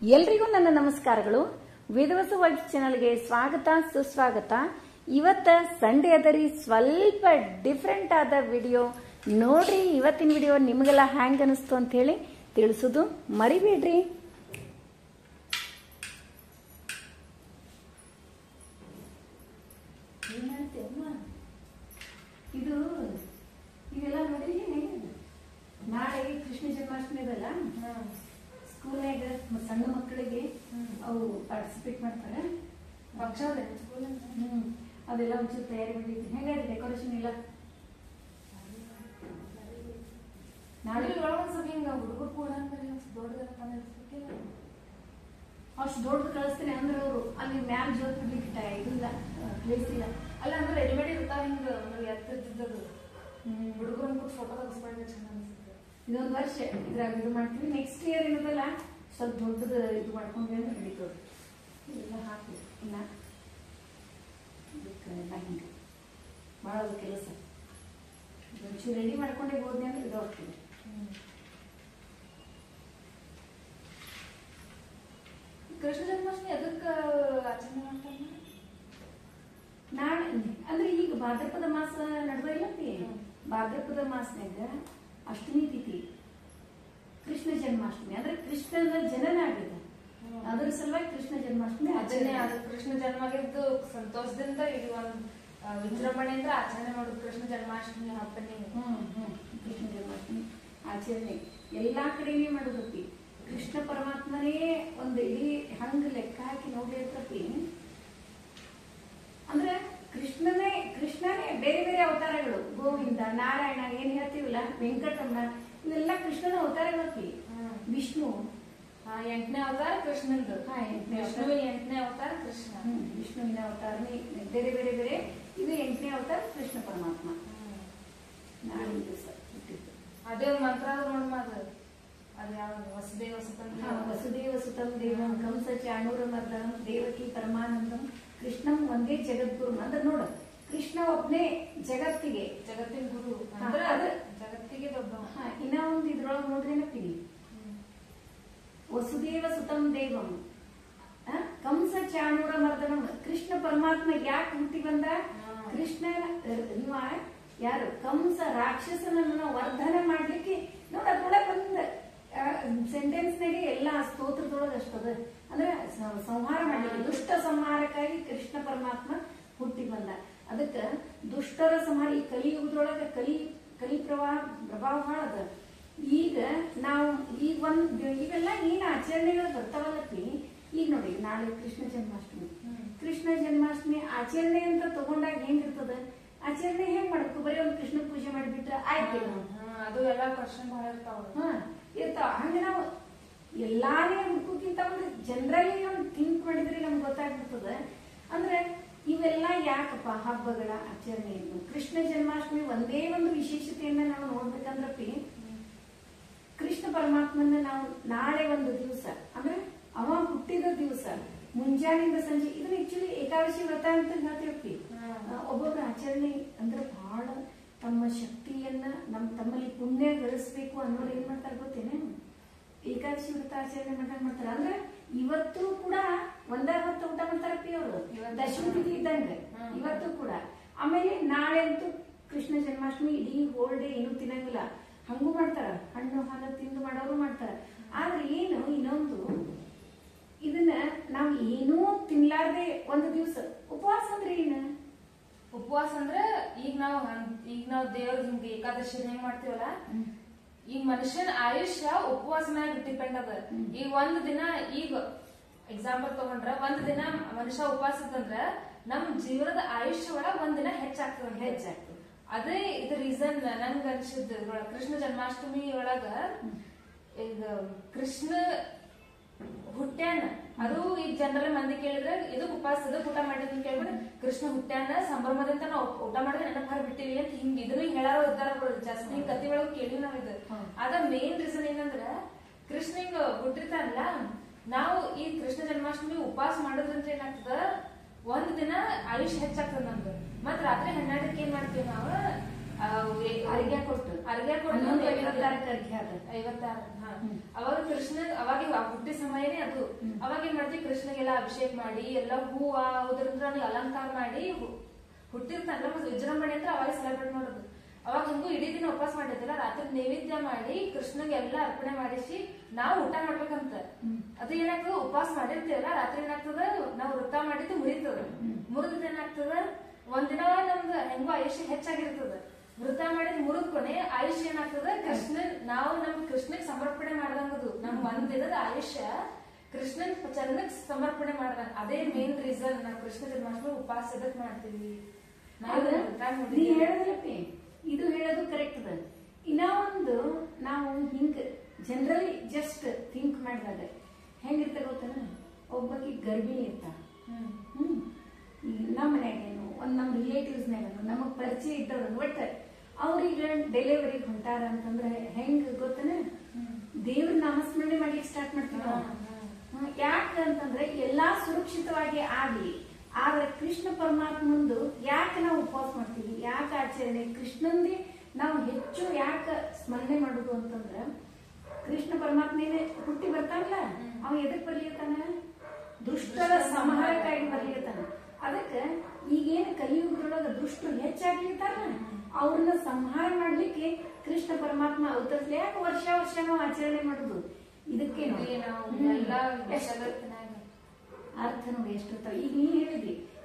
ಎಲ್ರಿಗೂ ನನ್ನ ನಮಸ್ಕಾರಗಳು. ವೇದವಸ ವೈಬ್ಸ್ ಚಾನಲ್ಗೆ ಸ್ವಾಗತ ಸುಸ್ವಾಗತ. ಇವತ್ತ ಸಂಡೇ ಅದರಿ ಸ್ವಲ್ಪ ಡಿಫ್ರೆಂಟ್ ಆದ ವಿಡಿಯೋ ನೋಡ್ರಿ. ಇವತ್ತಿನ ವಿಡಿಯೋ ನಿಮಗೆಲ್ಲ ಹ್ಯಾಂಗ್ ಅನಿಸ್ತು ಅಂತ ಹೇಳಿ ತಿಳಿಸೋದು ಮರಿಬೇಡ್ರಿ. ಇದು ಇವೆಲ್ಲ ನೋಡ್ರಿ, ನಾಳೆ ಕೃಷ್ಣ ಜನ್ಮಾಷ್ಟಮಿ ಅದಲ್ಲ, ಸ್ಕೂಲ್ನಾಗ ಸಣ್ಣ ಮಕ್ಕಳಿಗೆ ಅವು ಪಾರ್ಟಿಸಿಪೇಟ್ ಮಾಡ್ತಾರೆ. ಅದೆಲ್ಲ ಒಂಚೂರು ತಯಾರಿ ಮಾಡಿದ್ವಿ. ಹೆಂಗಾಯ್ತು ಡೆಕೋರೇಷನ್ ಎಲ್ಲ? ನಾಳೆ ಹುಡುಗರು ಕೂಡ ಅಷ್ಟು ದೊಡ್ಡದು ಕಳಿಸ್ತೀನಿ ಅಂದ್ರೆ ಅವರು ಅಲ್ಲಿ ಮ್ಯಾಮ್ ಜೋತ್ ಬಿಡ್ಲಿಕ್ಕೆ ಇದಿಲ್ಲ, ಪ್ಲೇಸ್ ಇಲ್ಲ. ಅಲ್ಲ ಅಂದ್ರೆ ರೆಡಿಮೇಡ್ ಇರ್ತಾವ, ಹಿಂಗ ಎತ್ತಿದ್ದದು ಹುಡುಗರು ಫೋಟೋ ತೆಗಿಸ್ಕೊಂಡ್ರೆ ಚೆನ್ನಾಗಿ ಅನ್ಸುತ್ತೆ. ಇದೊಂದು ವರ್ಷ ಇದ್ರಾಗ ಇದು ಮಾಡ್ತೀವಿ. ನೆಕ್ಸ್ಟ್ ಇಯರ್ ಏನದಲ್ಲ ಸ್ವಲ್ಪ ದೊಡ್ಡದು ಇದು ಮಾಡ್ಕೊಂಡ್ರೆ ಅಂತ ನಡೀತದೆ. ಇದೆಲ್ಲ ಹಾಕಿ ಇನ್ನ ಇದಕ್ಕೆಲ್ಲ ಹಿಂಗೆ ಭಾಳ ಕೆಲಸ. ಒಂಚೂರು ರೆಡಿ ಮಾಡ್ಕೊಂಡೇ ಹೋದ್ನಿ ಅಂದ್ರೆ ಇದು ಹೋಗ್ತೀವಿ. ಕೃಷ್ಣ ಜನ್ಮಾಷ್ಟಮಿ ಅದಕ್ಕೆ ಆಚರಣೆ ಮಾಡ್ತಾರೆ ನಾಳೆ ಅಂದ್ರೆ ಈಗ ಭಾದ್ರಪದ ಮಾಸ ನಡುವೆ ಇಲ್ಲಪ್ಪಿ. ಭಾದ್ರಪದ ಮಾಸನಾಗ ಅಷ್ಟಮಿ ತಿಥಿ ಕೃಷ್ಣ ಜನ್ಮಾಷ್ಟಮಿ ಅಂದ್ರೆ ಕೃಷ್ಣನ ಜನನ ಆಗಿದೆ. ಅದ್ರ ಸಲುವಾಗಿ ಕೃಷ್ಣ ಜನ್ಮಾಷ್ಟಮಿ ಆಚರಣೆ. ಕೃಷ್ಣ ಜನ್ಮಗಿದ್ದು ಸಂತೋಷದಿಂದ ಇಲ್ಲಿ ಒಂದು ವಿಜೃಂಭಣೆಯಿಂದ ಆಚರಣೆ ಮಾಡೋದು ಕೃಷ್ಣ ಜನ್ಮಾಷ್ಟಮಿ ಹಬ್ಬನೇ. ಕೃಷ್ಣ ಜನ್ಮಾಷ್ಟಮಿ ಆಚರಣೆ ಎಲ್ಲಾ ಕಡೆನೇ ಮಾಡೋದಪ್ಪಿ. ಕೃಷ್ಣ ಪರಮಾತ್ಮನೇ ಒಂದು ಇಡೀ ಹಂಗ ಲೆಕ್ಕ ಹಾಕಿ ನೋಡಿರ್ತತಿ. ಅಂದ್ರೆ ಕೃಷ್ಣನೇ ಬೇರೆ ಬೇರೆ ಅವತಾರಗಳು. ಗೋವಿಂದ, ನಾರಾಯಣ, ಏನ್ ಹೇಳ್ತೀವಲ್ಲ, ವೆಂಕಟರಮಣ, ಇವೆಲ್ಲ ಕೃಷ್ಣನ ಅವತಾರಗಳಪ್ಪಿ. ವಿಷ್ಣು 8ನೇ ಅವತಾರ ಕೃಷ್ಣಂದು. ವಿಷ್ಣುವಿನ 8ನೇ ಅವತಾರ ಕೃಷ್ಣ. ವಿಷ್ಣುವಿನ ಅವತಾರನೇ ಬೇರೆ ಬೇರೆ ಬೇರೆ. ಇದು 8ನೇ ಅವತಾರ ಕೃಷ್ಣ ಪರಮಾತ್ಮ. ನಾಳೆ ದಿವಸ ಹುಟ್ಟಿದ್ದು ಅದೇ ಮಂತ್ರ ನೋಡಮ್ಮ. ಅದು ಯಾವ್ದು? ವಸುದೇವ ಸುತಂ ವಸುದೇವ ಸುತಂ ದೇವಂ ಕಂಸ ಚಾಣೂರ ಮರ್ದನಂ ದೇವಕಿ ಪರಮಾನಂದಂ ಕೃಷ್ಣಂ ಒಂದೇ ಜಗದ್ಗುರು. ಅಂದ್ರೆ ನೋಡು, ಕೃಷ್ಣ ಒಬ್ನೇ ಜಗತ್ತಿಗೆ ಗುರು. ಜಗತ್ತಿಗೆ ದೊಡ್ಡ. ಇನ್ನ ಒಂದು ಇದ್ರೊಳಗೆ ನೋಡ್ರೇನಪ್ಪಿನಿ, ವಸುದೇವ ಸುತಂ ದೇವಂ ಕಂಸ ಚಾಣೂರ ಮರ್ದನಂ. ಕೃಷ್ಣ ಪರಮಾತ್ಮ ಯಾಕೆ ಹುಟ್ಟಿ ಬಂದ? ಕೃಷ್ಣ ಇವ ಯಾರು? ಕಂಸ ರಾಕ್ಷಸನನ್ನ ವರ್ಧನೆ ಮಾಡ್ಲಿಕ್ಕೆ. ನೋಡ ಅದ್ರೊಳಗೆ ಬಂದ ಸೆಂಟೆನ್ಸ್ ನಾಗೆ ಎಲ್ಲ ಸ್ತೋತ್ರದೊಳಗೆ ಅಷ್ಟದ. ಅಂದ್ರೆ ಸಂಹಾರ ಮಾಡಲಿಕ್ಕೆ, ದುಷ್ಟ ಸಂಹಾರಕ್ಕಾಗಿ ಕೃಷ್ಣ ಪರಮಾತ್ಮ ಹುಟ್ಟಿ ಬಂದ. ಅದಕ್ಕ ದುಷ್ಟರ ಸಂಹಾರ. ಈ ಕಲಿಯುಗದೊಳಗ ಕಲಿ ಪ್ರಭಾವ ಬಹಳ ಅದ. ಈಗ ನಾವು ಇವೆಲ್ಲ ಏನ್ ಆಚರಣೆಗಳು ಬರ್ತಾವಲ್ಲಪ್ಪಿ. ಈಗ ನೋಡಿ, ನಾಳೆ ಕೃಷ್ಣ ಜನ್ಮಾಷ್ಟಮಿ. ಕೃಷ್ಣ ಜನ್ಮಾಷ್ಟಮಿ ಆಚರಣೆ ಅಂತ ತಗೊಂಡಾಗ ಹೆಂಗಿರ್ತದ? ಆಚರಣೆ ಹೆಂಗ್ ಮಾಡ್ಬೇಕು? ಬರೀ ಒಂದು ಕೃಷ್ಣ ಪೂಜೆ ಮಾಡಿಬಿಟ್ರೆ ಆಯ್ತು. ಅದು ಎಲ್ಲ ಕ್ವಶನ್ ಬಹಳ ಇರ್ತಾವ. ಹಂಗ ನಾವು ಎಲ್ಲಾರೇ ಹುಡುಕೋಕ್ಕಿಂತ ಒಂದು ಜನರಲಿ ಒಂದು ಥಿಂಕ್ ಮಾಡಿದ್ರೆ ನಮ್ಗೆ ಗೊತ್ತಾಗ್ಬಿಡ್ತದ. ಅಂದ್ರೆ ಇವೆಲ್ಲ ಯಾಕಪ್ಪ ಹಬ್ಬಗಳ ಆಚರಣೆ ಇದ್ದು? ಕೃಷ್ಣ ಜನ್ಮಾಷ್ಟಮಿ ಒಂದೇ ಒಂದು ವಿಶೇಷತೆಯನ್ನ ನಾವು ನೋಡ್ಬೇಕಂದ್ರಪ್ಪಿ, ಕೃಷ್ಣ ಪರಮಾತ್ಮನ ನಾವು ನಾಳೆ ಒಂದು ದಿವಸ ಅಂದ್ರೆ ಅವ ಹುಟ್ಟಿದ ದಿವಸ ಮುಂಜಾನೆಯಿಂದ ಸಂಜೆ, ಇದನ್ನ ಆಕ್ಚುಲಿ ಏಕಾದಶಿ ವ್ರತ ಅಂತ ಹೇಳ್ತೀವಪ್ಪಿ. ಒಬ್ಬೊಬ್ರ ಆಚರಣೆ ಅಂದ್ರೆ ಬಹಳ ತಮ್ಮ ಶಕ್ತಿಯನ್ನ ತಮ್ಮಲ್ಲಿ ಪುಣ್ಯ ಗಳಿಸ್ಬೇಕು ಅನ್ನೋರು ಏನ್ ಮಾಡ್ತಾರೆ ಗೊತ್ತೇನೆ? ಏಕಾದಶಿ ವ್ರತ ಆಚರಣೆ ಮಾಡ್ತಾರೆ. ಅಂದ್ರೆ ಇವತ್ತು ಕೂಡ ಒಂದೇ ಹೊತ್ತು ಊಟ ಮಾಡ್ತಾರಪ್ಪಿ ಅವರು, ದಶಮಿ ತಿಥಿ ಇದ್ದಂಗೆ ಇವತ್ತು ಕೂಡ. ಆಮೇಲೆ ನಾಳೆ ಅಂತೂ ಕೃಷ್ಣ ಜನ್ಮಾಷ್ಟಮಿ ಇಡೀ ಹೋಲ್ ಡೇ ಏನು ತಿನ್ನಂಗಿಲ್ಲ, ಹಂಗೂ ಮಾಡ್ತಾರ. ಹಣ್ಣು ಹಾಲು ತಿಂದು ಮಾಡೋರು ಮಾಡ್ತಾರ. ಆದ್ರೆ ಏನು ಇನ್ನೊಂದು, ಇದನ್ನ ನಾವ್ ಏನೂ ತಿನ್ಲಾರ್ದೆ ಒಂದು ದಿವಸ ಉಪವಾಸ ಅಂದ್ರೆ ಏನು? ಉಪವಾಸ ಅಂದ್ರೆ ಈಗ ನಾವು ದೇವ್ರ ಹಿಂಗ ಏಕಾದಶಿ ಹೆಂಗ್ ಮಾಡ್ತೀವಲ್ಲ, ಈಗ ಮನುಷ್ಯನ ಆಯುಷ್ಯ ಉಪವಾಸ ಮ್ಯಾಗ ಡಿಪೆಂಡ್ ಅದ. ಈಗ ಒಂದ್ ದಿನ, ಈಗ ಎಕ್ಸಾಂಪಲ್ ತಗೊಂಡ್ರ ಒಂದ್ ದಿನ ಮನುಷ್ಯ ಉಪವಾಸ ಇತ್ತಂದ್ರ ನಮ್ ಜೀವನದ ಆಯುಷ್ಯ ಒಳಗ ಒಂದ್ ದಿನ ಹೆಚ್ಚಾಗ್ತದೆ. ಅದೇ ಇದು ರೀಸನ್ ನಂಗ ಅನ್ಸಿದ್ ಕೃಷ್ಣ ಜನ್ಮಾಷ್ಟಮಿ ಒಳಗ. ಈಗ ಕೃಷ್ಣ ಹುಟ್ಟ್ಯಾನ, ಅದು ಈಗ ಜನರಲ್ ಮಂದಿ ಕೇಳಿದ್ರೆ ಇದಕ್ ಉಪವಾಸ ಇದಕ್ ಊಟ ಮಾಡಿದ್ ಕೇಳ್ಬಿಟ್ಟು ಕೃಷ್ಣ ಹುಟ್ಟ್ಯಾನ ಸಂಭ್ರಮದಿಂದ ನಾವು ಊಟ ಮಾಡಿದ್ರೆ ನೆನಪಾರ್ ಬಿಟ್ಟಿವಿ ಅಂತ ಹಿಂಗ್ ಇದನ್ನ ಹೇಳಾರೋ ಇದ್ದಾರ ಜಾಸ್ತಿ ಕತಿ ಒಳಗ್ ಕೇಳಿ ನಾವ್ ಇದು. ಅದ ಮೇನ್ ರೀಸನ್ ಏನಂದ್ರ ಕೃಷ್ಣ ಹಿಂಗ ಹುಟ್ಟಿರ್ತಾರಲ್ಲ, ನಾವು ಈ ಕೃಷ್ಣ ಜನ್ಮಾಷ್ಟಮಿ ಉಪವಾಸ ಮಾಡೋದ್ರಿಂದ ಏನಾಗ್ತದ, ಒಂದ್ ದಿನ ಆಯುಷ್ ಹೆಚ್ಚಾಗ್ತದ ನಮ್ದು. ಮತ್ ರಾತ್ರಿ 12ಕ್ಕೆ ಏನ್ ಮಾಡ್ತೀವಿ ನಾವು, ಅರ್ಘ್ಯ ಕೊಟ್ಟು ಅರ್ಘ್ಯ ಕೊಟ್ಟು 56 ಅವಾಗ ಕೃಷ್ಣ ಅವಾಗ ಹುಟ್ಟಿ ಸಮಯನೇ ಅದು. ಅವಾಗ ಏನ್ ಮಾಡ್ತೀವಿ, ಕೃಷ್ಣಗೆಲ್ಲ ಅಭಿಷೇಕ ಮಾಡಿ ಎಲ್ಲ ಹೂವ ಉದ್ರಿಂದ ಅಲಂಕಾರ ಮಾಡಿ ಹುಟ್ಟಿರ್ತಾನಲ್ಲ ಮತ್ತೆ ವಿಜೃಂಭಣೆ ಅಂತ ಅವಾಗ ಸೆಲೆಬ್ರೇಟ್ ಮಾಡೋದು. ಅವಾಗ ಹಂಗೂ ಇಡೀ ದಿನ ಉಪವಾಸ ಮಾಡಿರ್ತಿಲ್ಲ, ರಾತ್ರಿ ನೈವೇದ್ಯ ಮಾಡಿ ಕೃಷ್ಣಗೆ ಎಲ್ಲ ಅರ್ಪಣೆ ಮಾಡಿಸಿ ನಾವು ಊಟ ಮಾಡ್ಬೇಕಂತ. ಅದು ಏನಾಗ್ತದ, ಉಪವಾಸ ಮಾಡಿರ್ತೀವಲ್ಲ ರಾತ್ರಿ ಏನಾಗ್ತದ, ನಾವು ವೃತ್ತ ಮಾಡಿದ್ದು ಮುರಿತದ. ಮುರಿದ ಏನಾಗ್ತದ, ಒಂದಿನ ನಮ್ದು ಹೆಂಗೋ ಆಯುಷ್ಯ ಹೆಚ್ಚಾಗಿರ್ತದ. ವೃತ ಮಾಡಿದ್ ಮುರಿದ ಕೊನೆ ಆಯುಷ್ಯ ಏನಾಗ್ತದ, ಕೃಷ್ಣನ್ ನಾವು ನಮ್ ಕೃಷ್ಣಗ್ ಸಮರ್ಪಣೆ ಮಾಡ್ದಂಗದು. ನಮ್ ಒಂದ್ ದಿನದ ಆಯುಷ್ಯ ಕೃಷ್ಣನ್ ಚರಣಕ್ ಸಮರ್ಪಣೆ ಮಾಡ್ದಂಗ. ಅದೇ ಮೇನ್ ರೀಸನ್ ನಾವು ಕೃಷ್ಣ ಜನ್ಮಾಷ್ಟಮಿ ಉಪವಾಸ ಎದಕ್ ಮಾಡ್ತೀವಿ. ನೀ ಹೇಳೋದಿಲ್ಲಪ್ಪಿ, ಇದು ಹೇಳೋದು ಕರೆಕ್ಟ್ ಅದ. ಇನ್ನ ಒಂದು ನಾವು ಹಿಂಗ ಜನರಲಿ ಜಸ್ಟ್ ಥಿಂಕ್ ಮಾಡಿದಾಗ ಹೆಂಗಿರ್ತ ಗೊತ್ತಾನ, ಒಬ್ಬಕಿ ಗರ್ಭಿಣಿ ಇರ್ತ, ನಮ್ಮ ಮನ್ಯಾಗೇನು ಒಂದ್ ನಮ್ ರಿಲೇಟಿವ್ಸ್ನಾಗನು ನಮಗ್ ಪರಿಚಯ ಇದ್ದವ್ರು ಒಟ್ಟ ಅವ್ರೀಗ ಡೆಲಿವರಿಗೆ ಹೊಂಟಾರ ಅಂತಂದ್ರೆ ಹೆಂಗ್ ಗೊತ್ತನ, ದೇವ್ರ ನಾಮಸ್ಮರಣೆ ಮಾಡ್ಲಿಕ್ಕೆ ಸ್ಟಾರ್ಟ್ ಮಾಡ್ತೀವಿ ನಾವು. ಯಾಕಂತಂದ್ರೆ ಎಲ್ಲಾ ಸುರಕ್ಷಿತವಾಗಿ ಆಗ್ಲಿ. ಆದ್ರೆ ಕೃಷ್ಣ ಪರಮಾತ್ಮಂದು ಯಾಕೆ ನಾವು ಉಪವಾಸ ಮಾಡ್ತೀವಿ, ಯಾಕೆ ಆಚರಣೆ, ಕೃಷ್ಣಂದೇ ನಾವು ಹೆಚ್ಚು ಯಾಕೆ ಸ್ಮರಣೆ ಮಾಡುದು ಅಂತಂದ್ರ, ಕೃಷ್ಣ ಪರಮಾತ್ಮನೇ ಹುಟ್ಟಿ ಬರ್ತಾನಲ್ಲ, ಅವ ಎದಕ್ ಬರ್ಲಿತಾನ, ದುಷ್ಟರ ಸಂಹಾರಕ್ಕಾಗಿ ಬರ್ಲಿತಾನ. ಅದಕ್ಕ ಈಗೇನು ಕಲಿಯುಗದೊಳಗ ದುಷ್ಟರು ಹೆಚ್ಚಾಗ್ಲಿತಾರ, ಅವ್ರನ್ನ ಸಂಹಾರ ಮಾಡ್ಲಿಕ್ಕೆ ಕೃಷ್ಣ ಪರಮಾತ್ಮ ಅವತರಿಸ್ಲಿ. ಯಾಕೆ ವರ್ಷ ವರ್ಷ ನಾವು ಆಚರಣೆ ಮಾಡುದು, ಇದಕ್ಕೆ ಅರ್ಥ ನೋಡಿ ಎಷ್ಟಿರ್ತಾವ. ಈಗ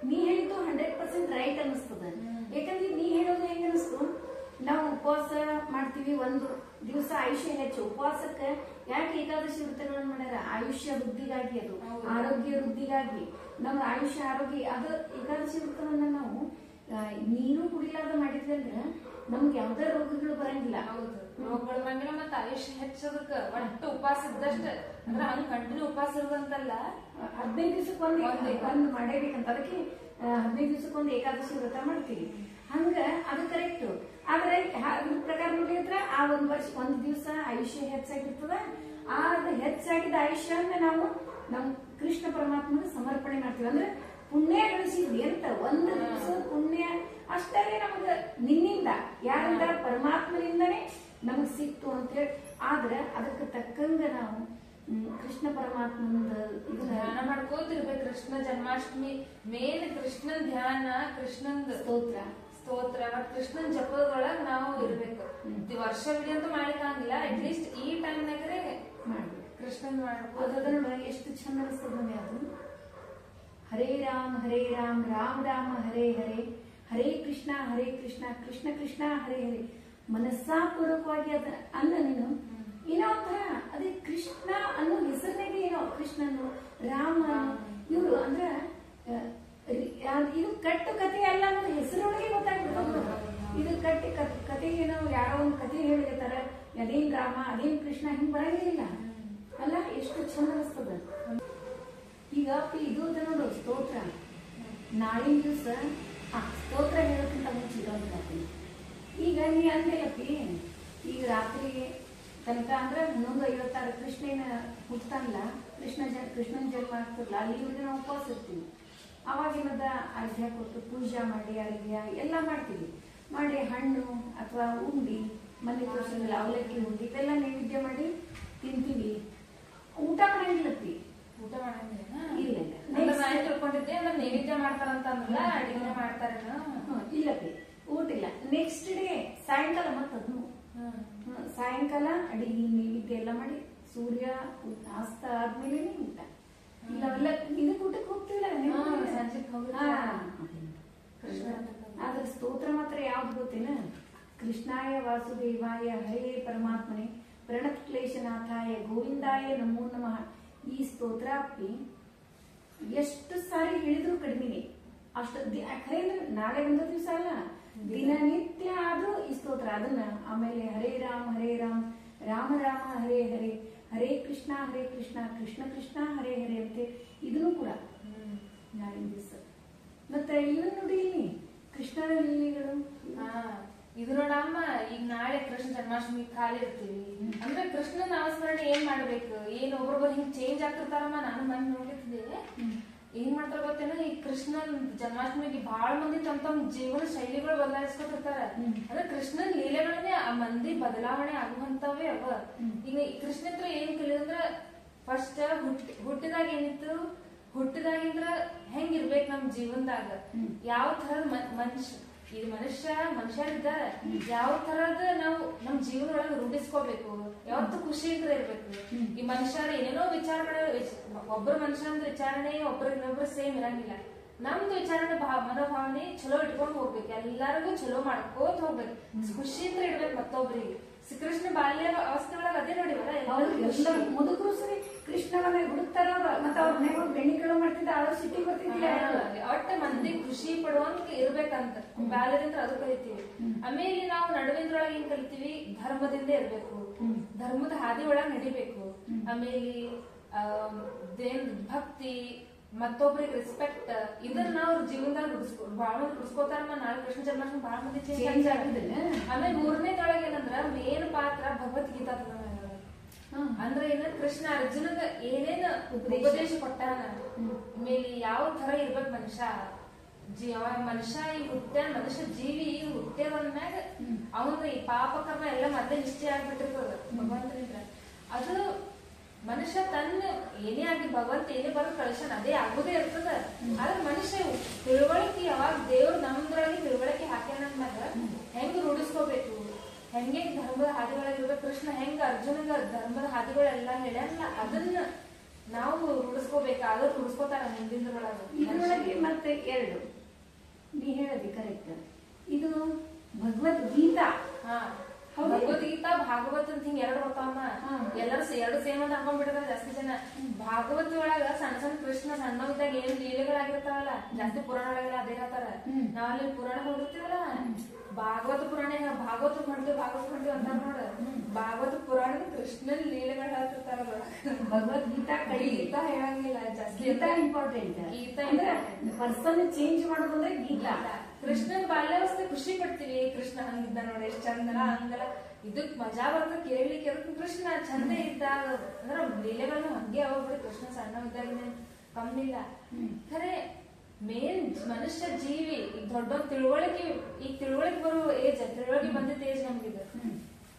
ನೀ ಹೇಳಿದ್ದು 100% ರೈಟ್ ಅನಿಸ್ತದ. ಯಾಕಂದ್ರೆ ನೀ ಹೇಳೋದು ಹೆಂಗ ಅನಿಸ್ತು, ನಾವು ಉಪವಾಸ ಮಾಡ್ತೀವಿ, ಒಂದು ದಿವಸ ಆಯುಷ್ಯ ಹೆಚ್ಚು. ಉಪವಾಸಕ್ಕೆ ಯಾಕೆ ಏಕಾದಶಿ ವ್ರತಗಳನ್ನ ಮಾಡ್ಯಾರ, ಆಯುಷ್ಯ ವೃದ್ಧಿಗಾಗಿ, ಅದು ಆರೋಗ್ಯ ವೃದ್ಧಿಗಾಗಿ, ನಮ್ಮ ಆಯುಷ್ಯ ಆರೋಗ್ಯ. ಅದು ಏಕಾದಶಿ ವ್ರತವನ್ನ ನಾವು ನೀರು ಕುಡಿಲಾರ್ದ ಮಾಡಿದ್ವಿ ಅಂದ್ರೆ ನಮ್ಗೆ ಯಾವ್ದೇ ರೋಗಗಳು ಬರಂಗಿಲ್ಲ. ರೋಗಗಳು ಬರಂಗಿಲ್ಲ, ಮತ್ತೆ ಆಯುಷ್ಯ ಹೆಚ್ಚೋದಕ್ಕ ಒಟ್ಟು ಉಪವಾಸ ಇದ್ದಷ್ಟ. ಅಂದ್ರೆ ಹಂಗ ಕಂಟಿನ್ಯೂ ಉಪವಾಸ ಇರುವಂತಲ್ಲ, 15 ದಿವಸಕ್ಕೊಂದು ಒಂದು ಮಾಡೇಬೇಕಂತ. ಅದಕ್ಕೆ 15 ದಿವಸಕ್ಕೊಂದು ಏಕಾದಶಿ ವ್ರತ ಮಾಡ್ತೀವಿ. ಹಂಗ ಅದು ಕರೆಕ್ಟ್. ಆದ್ರೆ ಅದ್ರ ಪ್ರಕಾರ ನೋಡಿದ್ರ ಆ ಒಂದ್ ದಿವಸ ಆಯುಷ್ಯ ಹೆಚ್ಚಾಗಿರ್ತದ. ಆ ಹೆಚ್ಚಾಗಿದ್ದ ಆಯುಷ್ಯನ್ನ ನಾವು ನಮ್ ಕೃಷ್ಣ ಪರಮಾತ್ಮನ ಸಮರ್ಪಣೆ ಮಾಡ್ತೀವಿ. ಅಂದ್ರೆ ಪುಣ್ಯ ಗಳಿಸಿದ್ವಿ ಅಂತ, ಒಂದು ದಿವಸ ಪುಣ್ಯ ಅಷ್ಟೇ ನಮಗ ನಿನ್ನಿಂದ, ಯಾರಿಂದ, ಪರಮಾತ್ಮನಿಂದನೇ ನಮಗ್ ಸಿಕ್ತು ಅಂತ ಹೇಳಿ. ಆದ್ರೆ ಅದಕ್ಕೆ ತಕ್ಕಂಗ ನಾವು ಕೃಷ್ಣ ಪರಮಾತ್ಮನ ಧ್ಯಾನ ಮಾಡ್ಕೋತಿರ್ಬೇಕು. ಕೃಷ್ಣ ಜನ್ಮಾಷ್ಟಮಿ ಮೇನ್ ಕೃಷ್ಣನ್ ಧ್ಯಾನ, ಕೃಷ್ಣನ್ ಸ್ತೋತ್ರ ಮತ್ ಕೃಷ್ಣನ್ ಜಪದೊಳಗ ನಾವು ಇರ್ಬೇಕು. ವರ್ಷವಿಡೀ ಅಂತೂ ಮಾಡ್ಲಿಕ್ಕಾಗಿಲ್ಲ, ಅಟ್ಲೀಸ್ಟ್ ಈ ಟೈಮ್ನಾಗ್ರೆ ಮಾಡ್ಬೇಕು. ಕೃಷ್ಣನ್ ಮಾಡ್ಬೋದು. ಅದನ್ನ ಎಷ್ಟು ಚಂದ ಅನಿಸ್ತದ ನಮಗೆ ಅದು. ಹರೇ ರಾಮ್ ರಾಮ್ ರಾಮ ಹರೇ ಹರೇ, ಹರೇ ಕೃಷ್ಣ ಕೃಷ್ಣ ಕೃಷ್ಣ ಹರೇ ಹರೇ. ಮನಸ್ಸಾಪೂರ್ವಕವಾಗಿ ಅದ ಅಲ್ಲ ನೀನು. ಏನೋ ಒಂಥರ ಅದೇ ಕೃಷ್ಣ ಅನ್ನೋ ಹೆಸರಿನಾಗೆ ಏನೋ ಕೃಷ್ಣನು ರಾಮ ಇವ್ರು ಅಂದ್ರ ಇದು ಕಟ್ಟು ಕಥೆ ಅಲ್ಲ ಅನ್ನೋ ಹೆಸರೊಳಗೆ ಗೊತ್ತಾಗ್ತದೆ. ಇದು ಕಟ್ಟಿ ಕತೆ ಏನೋ ಯಾರೋ ಒಂದು ಕತೆ ಹೇಳಿರ್ತಾರ, ಅದೇನ್ ರಾಮ ಅದೇನ್ ಕೃಷ್ಣ ಹಿಂಗ್ ಬರಂಗಿಲ್ಲ ಅಲ್ಲ. ಎಷ್ಟು ಚಂದ ಅನಿಸ್ತದ. ಈಗ ಇದು ನೋಡು ಸ್ತೋತ್ರ. ನಾಳಿನ ದಿವಸ ಸ್ತೋತ್ರ ಹೇಳೋಕ್ಕಿಂತ ಮುಂಚೆ ಇದೊಂದು ಕತೆ. ಈಗ ನೀ ಅಂದೇಲಪ್ಪಿ, ಈಗ ರಾತ್ರಿ ತನಕ ಅಂದ್ರೆ 156 ಕೃಷ್ಣನ ಹುಟ್ತಾನಲ್ಲ, ಕೃಷ್ಣನ ಜನ್ಮ ಆಗ್ತಿರ್ಲ, ಅಲ್ಲಿವರೆಗೆ ನಾವು ಉಪವಾಸ ಇರ್ತೀವಿ. ಅವಾಗಿನದ ಅರ್ಘ್ಯ ಕೊಟ್ಟು ಪೂಜಾ ಮಾಡಿ ಅರ್ಘ್ಯ ಎಲ್ಲ ಮಾಡ್ತೀವಿ. ಮಾಡಿ ಹಣ್ಣು ಅಥವಾ ಉಂಡಿ, ಮನೆ ತೋರಿಸಿಲ್ಲ ಅವಲಕ್ಕಿ ಉಂಡಿ ಇದೆಲ್ಲ ನೈವೇದ್ಯ ಮಾಡಿ ತಿಂತೀವಿ. ಊಟ ಮಾಡಂಗಿಲ್ಲತ್ತಿ, ಊಟ ಮಾಡಂಗಿಲ್ಲ. ಇಲ್ಲ ನಾನು ತಿಳ್ಕೊಂಡಿದ್ದೆ ನೈವೇದ್ಯ ಮಾಡ್ತಾರಂತ ಅಂದ್ರಲ್ಲ, ಅಡಿಗೆ ಮಾಡ್ತಾರೆ. ಇಲ್ಲಪ್ಪಿ, ಊಟ ಇಲ್ಲ. ನೆಕ್ಸ್ಟ್ ಡೇ ಸಾಯಂಕಾಲ ಮತ್ತದ್ನು ಸಾಯಂಕಾಲ ಅಡಿಗೆ ನೈವೇದ್ಯ ಎಲ್ಲ ಮಾಡಿ ಸೂರ್ಯ ಅಸ್ತ ಆದ್ಮೇಲೆ ಊಟ. ಇಲ್ಲವೆಲ್ಲ ಇದಕ್ಕೆ ಊಟಕ್ಕೆ ಹೋಗ್ತಿಲ್ಲ, ಆದ್ರೆ ಸ್ತೋತ್ರ ಮಾತ್ರ ಯಾವ್ದು ಗೊತ್ತೇನ, ಕೃಷ್ಣಾಯ ವಾಸುದೇವಾಯ ಹರೇ ಪರಮಾತ್ಮನೆ ಪ್ರಣತ್ ಕ್ಲೇಶನಾಥಾಯ ಗೋವಿಂದಾಯ ನಮೋ ನಮಃ. ಈ ಸ್ತೋತ್ರ ಅಪ್ಪಿ ಎಷ್ಟು ಸಾರಿ ಹೇಳಿದ್ರು ಕಡಿಮೆನೆ. ಅಷ್ಟು ಯಾಕಂದ್ರೆ ನಾಳೆ ಒಂದು ದಿವಸ ಅಲ್ಲ, ದಿನನಿತ್ಯ ಆದ್ರೂ ಈ ಸ್ತೋತ್ರ. ಅದನ್ನ ಆಮೇಲೆ ಹರೇ ರಾಮ್ ರಾಮ ರಾಮ ಹರೇ ಹರೇ, ಹರೇ ಕೃಷ್ಣ ಕೃಷ್ಣ ಕೃಷ್ಣ ಹರೇ ಹರೇ ಅಂತೆ. ಇದನ್ನು ಕೂಡ ನಾಳಿನ ದಿವಸ. ಮತ್ತೆ ಇವನ್ ನೋಡಿ ಕೃಷ್ಣನ ಲೀಲೆಗಳು. ಇದು ನೋಡಮ್ಮ, ಈಗ ನಾಳೆ ಕೃಷ್ಣ ಜನ್ಮಾಷ್ಟಮಿ ಖಾಲಿ ಇರ್ತೀವಿ ಅಂದ್ರೆ ಕೃಷ್ಣ ನಾಮಸ್ಮರಣೆ ಏನ್ ಮಾಡ್ಬೇಕು, ಏನ್ ಒಬ್ಬೊಬ್ಬರು ಹಿಂಗ್ ಚೇಂಜ್ ಆಗ್ತಿರ್ತಾರಮ್ಮ. ನಾನು ಮನೆ ನೋಡಿರ್ತಿದ್ದೆ, ಏನ್ ಮಾಡ್ತಾರ ಗೊತ್ತೇನ, ಈ ಕೃಷ್ಣನ್ ಜನ್ಮಾಷ್ಟಮಿಗೆ ಬಹಳ ಮಂದಿ ತಮ್ಮ ಜೀವನ ಶೈಲಿಗಳು ಬದಲಾಯಿಸ್ಕೊತಿರ್ತಾರ. ಅಂದ್ರೆ ಕೃಷ್ಣನ್ ಲೀಲೆಗಳನ್ನೇ ಆ ಮಂದಿ ಬದಲಾವಣೆ ಆಗುವಂತವೇ ಅವ. ಈಗ ಕೃಷ್ಣ ಹತ್ರ ಏನ್ ಕಲಿಯೋದ್ರ, ಫಸ್ಟ್ ಹುಟ್ಟಿದಾಗ ಏನಿತ್ತು, ಹುಟ್ಟಿದಾಗಿಂದ್ರ ಹೆಂಗಿರ್ಬೇಕು ನಮ್ ಜೀವನದಾಗ, ಯಾವ ತರದ ಮನುಷ್ಯರಿದ್ದಾರೆ, ಯಾವ ತರದ ನಾವು ನಮ್ ಜೀವನದೊಳಗೆ ರೂಢಿಸ್ಕೋಬೇಕು, ಯಾವತ್ತು ಖುಷಿಯಿಂದ ಇರ್ಬೇಕು. ಈ ಮನುಷ್ಯರ ಏನೇನೋ ವಿಚಾರಗಳು, ಒಬ್ಬರ ಮನುಷ್ಯ ಅಂದ್ರೆ ವಿಚಾರಣೆ ಒಬ್ಬರಿಗೊಬ್ರು ಸೇಮ್ ಇರಂಗಿಲ್ಲ. ನಮ್ದು ವಿಚಾರಣೆ ಮನೋಭಾವನೆ ಚಲೋ ಇಟ್ಕೊಂಡ್ ಹೋಗ್ಬೇಕು, ಎಲ್ಲರಿಗೂ ಚಲೋ ಮಾಡ್ಕೋತ ಹೋಗ್ಬೇಕು, ಖುಷಿಯಿಂದ ಇಡ್ಬೇಕು ಮತ್ತೊಬ್ರಿಗೆ. ಶ್ರೀಕೃಷ್ಣ ಬಾಲ್ಯ ಅವಸ್ಥೆ ಒಳಗೆ ಅದೇ ನೋಡಿವಲ್ಲ, ಎಲ್ಲ ಮುದುಕರು ಸರಿ ಕೃಷ್ಣನ ಹುಡುಕ್ತಾರ, ಮತ್ತೆ ಅವ್ರ ಮನೆಗೆ ಬೆಣ್ಣಿ ಕಳು ಮಾಡ್ತಿದ್ದ, ಅವ್ರ ಸಿಟಿ ಬರ್ತಿದ್ದಿಲ್ಲ. ಒಟ್ಟ ಮಂದಿ ಖುಷಿ ಪಡುವಂತ ಇರ್ಬೇಕಂತ ಬಾಲ್ಯದಿಂದ ಅದು ಕಲಿತೀವಿ. ಆಮೇಲೆ ನಾವು ನಡುವಿನೊಳಗೆ ಏನ್ ಕಲಿತೀವಿ, ಧರ್ಮದಿಂದ ಇರ್ಬೇಕು, ಧರ್ಮದ ಹಾದಿ ಒಳಗ್ ನಡಿಬೇಕು. ಆಮೇಲೆ ಭಕ್ತಿ, ಮತ್ತೊಬ್ರಿಗೆ ರೆಸ್ಪೆಕ್ಟ್, ಇದನ್ನ ನಾವು ಜೀವನದಾಗ ಬಹಳ ರೂಢಿಸ್ಕೋತಾರ. ನಾಳೆ ಕೃಷ್ಣ ಜನ್ಮಾಷ್ಟಮಿ ಬಹಳ ಮಂದಿ ಚೇಂಜ್ ಆಗಿದೆ. ಆಮೇಲೆ ಮೂರನೇದೊಳಗೆ ಏನಂದ್ರ ಮೇನ್ ಪಾತ್ರ ಭಗವದ್ಗೀತಾ. ಅಂದ್ರೆ ಏನ, ಕೃಷ್ಣ ಅರ್ಜುನಗ ಏನೇನ್ ಉಪದೇಶ ಕೊಟ್ಟಾನ, ಆಮೇಲೆ ಯಾವ ತರ ಇರ್ಬೇಕು ಮನುಷ್ಯ, ಮನುಷ್ಯ ಈ ಮನುಷ್ಯ ಜೀವಿ ಈ ಹುಟ್ಟೆದ್ಮ್ಯಾಗ ಅವನ ಈ ಪಾಪ ಕರ್ಮ ಎಲ್ಲ ಮತ್ತೆ ನಿಶ್ಚಯ ಆಗ್ಬಿಟ್ಟಿರ್ತದ ಭಗವಂತನಿಂದ. ಅದು ಮನುಷ್ಯ ತನ್ನ ಏನೇ ಆಗಿ ಭಗವಂತ ಏನೇ ಬರೋ ಕಳಿಸ್ತಾನ ಅದೇ ಆಗುದೇ ಇರ್ತದ. ಆದ್ರೆ ಮನುಷ್ಯ ತಿಳುವಳಿಕೆ ಯಾವಾಗ ದೇವ್ರು ನಮ್ದ್ರೊಳಗೆ ತಿಳುವಳಿಕೆ ಹಾಕ್ಯಾನಂದಾಗ ಹೆಂಗ್ ರೂಢಿಸ್ಕೋಬೇಕು, ಹೆಂಗೆ ಧರ್ಮದ ಹಾದಿಗಳಿರ್ಬೇಕು, ಕೃಷ್ಣ ಹೆಂಗ ಅರ್ಜುನಗ ಧರ್ಮದ ಹಾದಿಗಳೆಲ್ಲ ಹೇಳ್ಯಾನಲ್ಲ, ಅದನ್ನ ನಾವು ರೂಢಿಸ್ಕೋಬೇಕು. ಆದ್ರೂ ರೂಢಿಸ್ಕೋತಾರ ಮುಂದಿನೊಳಗೆ. ಇದ್ರೊಳಗೆ ಮತ್ತೆ ಎರಡು ನೀ ಹೇಳದಿ ಕರೆಕ್ಟ್. ಇದು ಭಗವದ್ಗೀತಾ. ಭಗವದ್ಗೀತಾ ಭಾಗವತ್ ಅಂತ ಹಿಂಗ್ ಎರಡು ಬರ್ತಾವಮ್ಮ. ಎಲ್ಲರೂ ಎರಡು ಸೇಮ್ ಅಂತ ಅನ್ಕೊಂಡ್ಬಿಟ್ಟಿದಾರ ಜಾಸ್ತಿ ಜನ. ಭಾಗವತ್ ಒಳಗ ಸಣ್ಣ ಸಣ್ಣ ಕೃಷ್ಣ ಸಣ್ಣವಿದ್ದಾಗ ಏನ್ ಲೀಲೆಗಳಾಗಿರ್ತಾವಲ್ಲ, ಜಾಸ್ತಿ ಪುರಾಣ ಒಳಗೆಲ್ಲ ಅದೇ ಹೇಳ್ತಾರ. ನಾವಲ್ಲಿ ಪುರಾಣ ಹೋಗಿರ್ತೀವಲ್ಲ, ಭಾಗವತ ಪುರಾಣ ಭಾಗವತ ಮಾಡ್ತೀವಿ ಅಂತ ನೋಡ, ಭಾಗವತ ಪುರಾಣದ ಕೃಷ್ಣನ್ ಲೀಲೆಗಳು ಹೇಳ್ತಿರ್ತಾರ. ಭಗವದ್ಗೀತಾ ಗೀತಾ ಹೇಳಂಗಿಲ್ಲ ಜಾಸ್ತಿ. ಗೀತಾ ಇಂಪಾರ್ಟೆಂಟ್. ಗೀತಾ ಅಂದ್ರೆ ಪರ್ಸನ್ ಚೇಂಜ್ ಮಾಡೋದಂದ್ರೆ ಗೀತಾ. ಕೃಷ್ಣನ್ ಬಾಲ್ಯಾವಸ್ಥೆ ಖುಷಿ ಪಡ್ತೀವಿ, ಕೃಷ್ಣ ಹಂಗಿದ್ದ ನೋಡಿ ಎಷ್ಟ್ ಚಂದನ ಹಂಗಲ್ಲ, ಇದಕ್ ಮಜಾ ಬರ್ತ ಕೇಳ್ಲಿಕ್ಕೆ. ಕೃಷ್ಣ ಚಂದ ಇದ್ದಾಗ ಅಂದ್ರ ಲೀಲೆಗಳನ್ನು ಹಂಗೆ ಹೋಗ್ಬಿಡಿ, ಕೃಷ್ಣ ಸಣ್ಣ ಇದ್ದಾಗ ಕಮ್ಮಿ ಇಲ್ಲ. ಖರೆ ಮೇನ್ ಮನುಷ್ಯ ಜೀವಿ ಈಗ ದೊಡ್ಡ ತಿಳುವಳಿಕೆ, ಈಗ ತಿಳುವಳಿಕೆ ಬರುವ ಏಜ್, ತಿಳುವಳಿಕೆ ಬಂದಿದ್ದ ಏಜ್ ನಮ್ಗಿದ.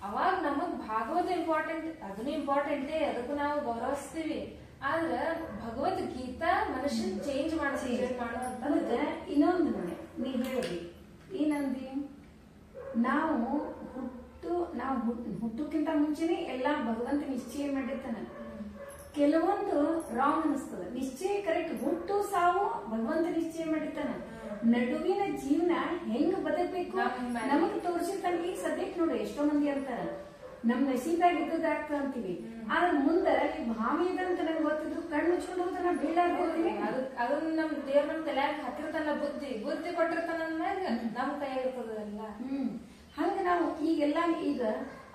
ಅವಾಗ ನಮಗ್ ಭಾಗವತ ಇಂಪಾರ್ಟೆಂಟ್, ಅದನ್ನು ಇಂಪಾರ್ಟೆಂಟೇ, ಅದಕ್ಕೂ ನಾವು ಗೌರವಿಸ್ತೀವಿ. ಆದ್ರ ಭಗವದ್ಗೀತಾ ಮನುಷ್ಯನ್ ಚೇಂಜ್ ಮಾಡುವಂತ. ಇನ್ನೊಂದು ನೋಡಿ, ನೀ ಹೇಳಿ ಏನಂದಿ, ನಾವು ಹುಟ್ಟಕ್ಕಿಂತ ಮುಂಚೆನೆ ಎಲ್ಲಾ ಭಗವಂತ ನಿಶ್ಚಯ ಮಾಡಿರ್ತಾನ. ಕೆಲವೊಂದು ರಾಂಗ್ ಅನಿಸ್ತದ, ನಿಶ್ಚಯ ಕರೆಕ್ಟ್. ಹುಟ್ಟು ಸಾವು ಭಗವಂತ ನಿಶ್ಚಯ ಮಾಡಿರ್ತಾನ. ನಡುವಿನ ಜೀವನ ಹೆಂಗ್ ಬದಕ್ಬೇಕು ನಮಗ್ ತೋರಿಸಿರ್ತಾನೆ. ಈಗ ಸದ್ಯಕ್ಕೆ ನೋಡಿ ಎಷ್ಟೋ ಮಂದಿ ಅಂತಾರ ನಮ್ ನಸೀಬಾಗ ಇದ್ದದಾಗ್ತ ಅಂತೀವಿ, ಆದ್ರೆ ಮುಂದೆ ಈ ಭಾವಿ ಇದಂತ ನಂಗೆ ಗೊತ್ತಿದ್ರು ಕಣ್ಣು ಮುಚ್ಕೊಂಡು ಹೋಗ್ತಾನ ಬೀಳಾಡ್ತೀವಿ. ಅದನ್ನ ನಮ್ ದೇವ್ರ ನಮ್ ತಲೆಯಾಗ ಹಾಕಿರ್ತಾನ, ಬುದ್ಧಿ ಕೊಟ್ಟಿರ್ತಾನ ಅಂದಾಗ ನಮ್ ಕೈಯಾಗಿರ್ತದಲ್ಲ. ಹಂಗ ನಾವು ಈಗೆಲ್ಲ ಈಗ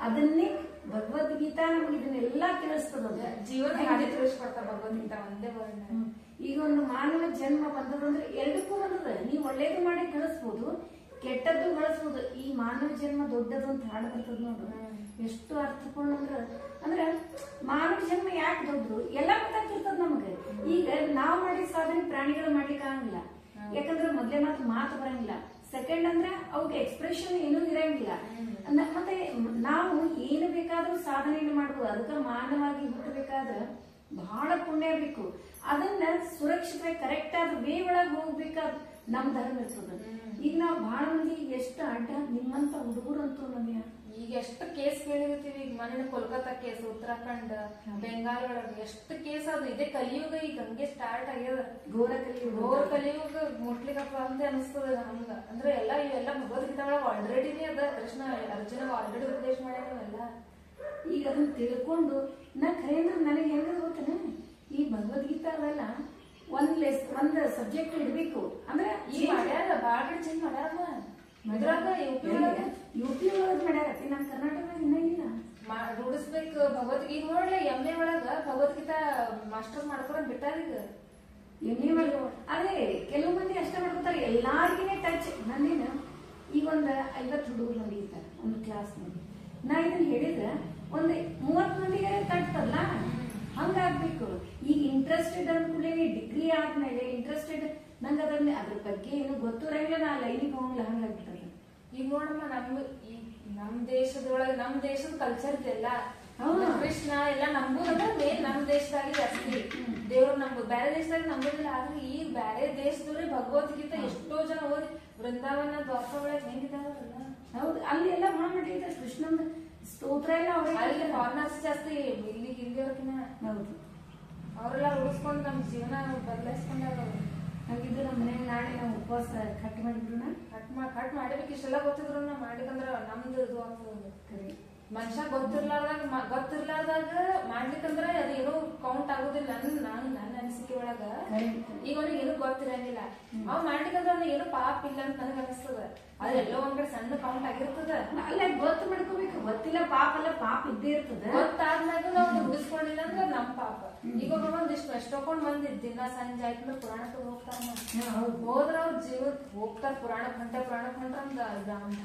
ಅದನ್ನೇ ಭಗವದ್ಗೀತಾ ನಮ್ಗೆ ಇದನ್ನೆಲ್ಲಾ ತಿಳಿಸ್ತದ. ಜೀವನ ಹಾದಿ ತಿಳಿಸ್ಕೊಡ್ತಾರ ಭಗವದ್ಗೀತಾ ಒಂದೇ ವರ್ಣ. ಈಗ ಒಂದು ಮಾನವ ಜನ್ಮ ಬಂದದಂದ್ರೆ ಎರಡಕ್ಕೂ ಬಂದದ. ನೀವ್ ಒಳ್ಳೇದು ಮಾಡಿ ಕಳಿಸ್ಬೋದು, ಕೆಟ್ಟದ್ದು ಬಳಸ್ಬೋದು. ಈ ಮಾನವ ಜನ್ಮ ದೊಡ್ಡದು ಅಂತ ಹಾಡು ಬರ್ತದ ನೋಡು, ಎಷ್ಟು ಅರ್ಥಪೂರ್ಣ ಅಂದ್ರೆ ಮಾನವ ಜನ್ಮ ಯಾಕೆ ದೊಡ್ಡದು ಎಲ್ಲ ಗೊತ್ತಾಗ್ತಿರ್ತದ ನಮ್ಗೆ. ಈಗ ನಾವ್ ಮಾಡಿದ ಸಾಧನೆ ಪ್ರಾಣಿಗಳು ಮಾಡ್ಲಿಕ್ಕೆ ಆಗಂಗಿಲ್ಲ, ಯಾಕಂದ್ರೆ ಮೊದ್ಲೇ ಮಾತು ಬರಂಗಿಲ್ಲ. ಸೆಕೆಂಡ್ ಅಂದ್ರೆ ಅವ್ರಿಗೆ ಎಕ್ಸ್ಪ್ರೆಷನ್ ಏನೂ ಇರಂಗಿಲ್ಲ. ಮತ್ತೆ ನಾವು ಏನು ಬೇಕಾದ್ರೂ ಸಾಧನೆಯನ್ನು ಮಾಡ್ಬೋದು. ಅದಕ್ಕೆ ಮಾನವಾಗಿ ಹುಟ್ಟಬೇಕಾದ್ರೆ ಬಹಳ ಪುಣ್ಯ ಬೇಕು. ಅದನ್ನ ಸುರಕ್ಷಿತವಾಗಿ ಕರೆಕ್ಟ್ ಆದ ವೇ ಒಳಗೆ ಹೋಗ್ಬೇಕಾದ್ ನಮ್ ಧರ್ಮ ಇರ್ತದ. ಈಗ ನಾವು ಬಹಳ ಮಂದಿ ಎಷ್ಟು ಅಡ್ಡ ನಿಮ್ಮಂತ ಹುಡುಗರು ಅಂತೂ ನಮ್ಯ ಈಗ ಎಷ್ಟು ಕೇಸ್ ಕೇಳಿರ್ತೀವಿ. ಈಗ ಮನೆ ಕೋಲ್ಕತ್ತಾ ಕೇಸ್, ಉತ್ತರಾಖಂಡ್, ಬೆಂಗಾಲ್ ಒಳಗೆ ಎಷ್ಟು ಕೇಸ್ ಅದು. ಇದೇ ಕಲಿಯುಗ ಈಗ ಹಂಗೆ ಸ್ಟಾರ್ಟ್ ಆಗ್ಯದ. ಘೋರ ಕಲಿಯುಗ ಮುಟ್ಲಿಕ್ಕಪ್ಪ ಅಂತ ಅನಿಸ್ತದ ನಮ್ಗ. ಅಂದ್ರೆ ಇವೆಲ್ಲ ಭಗವದ್ಗೀತಾ ಒಳಗೆ ಆಲ್ರೆಡಿನೇ ಅದ. ಕೃಷ್ಣ ಅರ್ಜುನ ಆಲ್ರೆಡಿ ಉಪದೇಶ ಮಾಡ್ಯಾನಲ್ಲ. ಈಗ ಅದನ್ನ ತಿಳ್ಕೊಂಡು ನಾ ಖರೆ ಅಂದ್ರೆ ನನಗೆ ಹೆಂಗ ಗೊತ್ತೇನ, ಈ ಭಗವದ್ಗೀತಾ ಅದೆಲ್ಲ ಒಂದ್ ಸಬ್ಜೆಕ್ಟ್ ಇಡ್ಬೇಕು ಅಂದ್ರೆ ಈ ಮಾಡ್ಯಾರ ಬಾಳ ಚೇಂಜ್ ಮಾಡ್ಯಾರ. ಯುಪಿ ಒಳಗ್ ಮಾಡ್ಯಾರತಿ, ನಮ್ ಕರ್ನಾಟಕದಾಗ ಇನ್ನ ಇಲ್ಲ. ರೂಢಿಸ್ಬೇಕು ಭಗವದ್ಗೀತೆ. ನೋಡ್ಲಿ MA ಒಳಗ ಭಗವದ್ಗೀತಾ ಮಾಸ್ಟರ್ ಮಾಡ್ಕೊಳಕ್ ಬಿಟ್ಟಾರ. ಈಗ MA ಒಳಗ ಅದೇ ಕೆಲವು ಮಂದಿ ಅಷ್ಟ ಮಾಡ್ಕೊತಾರ, ಎಲ್ಲಾರ್ಗಿನೇ ಟಚ್. ನಂದೇನ ಈಗ ಒಂದ್ 50 ಹುಡುಗರು ನಡೀತಾರ ಒಂದು ಕ್ಲಾಸ್ ನಲ್ಲಿ. ನಾ ಇದನ್ನ ಹೇಳಿದ್ರ ಒಂದ್ 30 ಮಂದಿಗೆ ತಟ್ತಲ್ಲ, ಹಂಗಾಗ್ಬೇಕು. ಈಗ ಇಂಟ್ರೆಸ್ಟೆಡ್ ಅಂದ್ಕೂಡಲೇ ಡಿಗ್ರಿ ಡಿಗ್ರಿ ಆದ್ಮೇಲೆ ಇಂಟ್ರೆಸ್ಟೆಡ್ ನಂಗೆ ಅದ್ರ ಬಗ್ಗೆ ಏನು ಗೊತ್ತಿರಂಗಿಲ್ಲ, ನಾ ಲೈನಿಗೆ ಹೋಗಲ್ಲ, ಹಂಗಾಗ್ಬಿಟ್ಟದ. ಈಗ ನೋಡಮ್ಮ ನಮ್ ದೇಶದ ಕಲ್ಚರ್ ಇದೆಲ್ಲ ಕೃಷ್ಣ ಎಲ್ಲ ನಂಬುದಂದ್ರೆ ಮೇನ್ ನಮ್ ದೇಶದಾಗ ಜಾಸ್ತಿ ದೇವ್ರು ನಂಬುದು, ಬೇರೆ ದೇಶದಾಗ ನಂಬುದಿಲ್ಲ. ಆದ್ರೆ ಈಗ ಬೇರೆ ದೇಶದವ್ರೆ ಭಗವದ್ಗೀತೆ ಎಷ್ಟೋ ಜನ ಓದಿ ವೃಂದಾವನ ದ್ವಾರಕ ಒಳಗೆ ಹೆಂಗಿದಾರಲ್ಲ. ಹೌದು, ಅಲ್ಲಿ ಎಲ್ಲ ಮಾಡಿದ್ರೆ ಕೃಷ್ಣನ ಸ್ತೋತ್ರ ಎಲ್ಲ ಅಲ್ಲಿ ಫಾರಿನರ್ಸ್ ಜಾಸ್ತಿ, ಇಲ್ಲಿ ಹಿಂದಿಯವ್ರಕಿನ. ಹೌದು, ಅವರೆಲ್ಲ ಉಳಿಸ್ಕೊಂಡು ನಮ್ ಜೀವನ ಬದಲಾಯಿಸ್ಕೊಂಡಾರ. ಹಾಗಿದ್ದು ನಮ್ಮ ಮನೆಗೆ ನಾಳೆ ನಾವು ಉಪವಾಸ ಕಟ್ ಮಾಡಿದ್ರು, ಕಟ್ ಮಾಡಿಬೇಕು. ಇಷ್ಟೆಲ್ಲ ಗೊತ್ತಿದ್ರು ಮಾಡಿಕಂದ್ರ ನಮ್ದು ಇದು ಆಗ್ತದೆ. ಮನುಷ್ಯ ಗೊತ್ತಿರ್ಲಾರ್ದಾಗ ಮಾಡ್ಲಿಕ್ಕಂದ್ರ ಅದೇನೋ ಕೌಂಟ್ ಆಗುದಿಲ್ಲ. ನನ್ನ ಅನಿಸಿಕೆ ಒಳಗ ಈಗ ಅವ್ನಿಗೆ ಏನೂ ಗೊತ್ತಿರಂಗಿಲ್ಲ, ಅವ್ ಮಾಡ್ಲಿಕ್ಕಂದ್ರ ಅವ್ನಿಗೆ ಏನೋ ಪಾಪ ಇಲ್ಲ ಅಂತ ನನಗ ಅನಿಸ್ತದ. ಅದೆಲ್ಲೋ ಒಂದ್ ಕಡೆ ಸಣ್ಣ ಕೌಂಟ್ ಆಗಿರ್ತದ. ಅಲ್ಲ ಗೊತ್ತು ಮಾಡ್ಕೋಬೇಕು, ಗೊತ್ತಿಲ್ಲ ಪಾಪ ಅಲ್ಲ, ಪಾಪ ಇದ್ದೇ ಇರ್ತದ. ಗೊತ್ತಾದ್ಮ್ಯಾಗ ನಾವು ಉಳಿಸ್ಕೊಂಡಿಲ್ಲ ಅಂದ್ರೆ ನಮ್ ಪಾಪ. ಈಗ ಒಂದಿಷ್ಟು ಎಷ್ಟೊಂಡ್ ಮಂದಿ ದಿನ ಸಂಜೆ ಆಯ್ತಂದ್ರೆ ಪುರಾಣಕ್ಕೆ ಹೋಗ್ತಾರ, ಹೋದ್ರ ಅವ್ರ ಜೀವಕ್ ಹೋಗ್ತಾರ. ಪುರಾಣಕ್ ಹೊಂಟ್ರ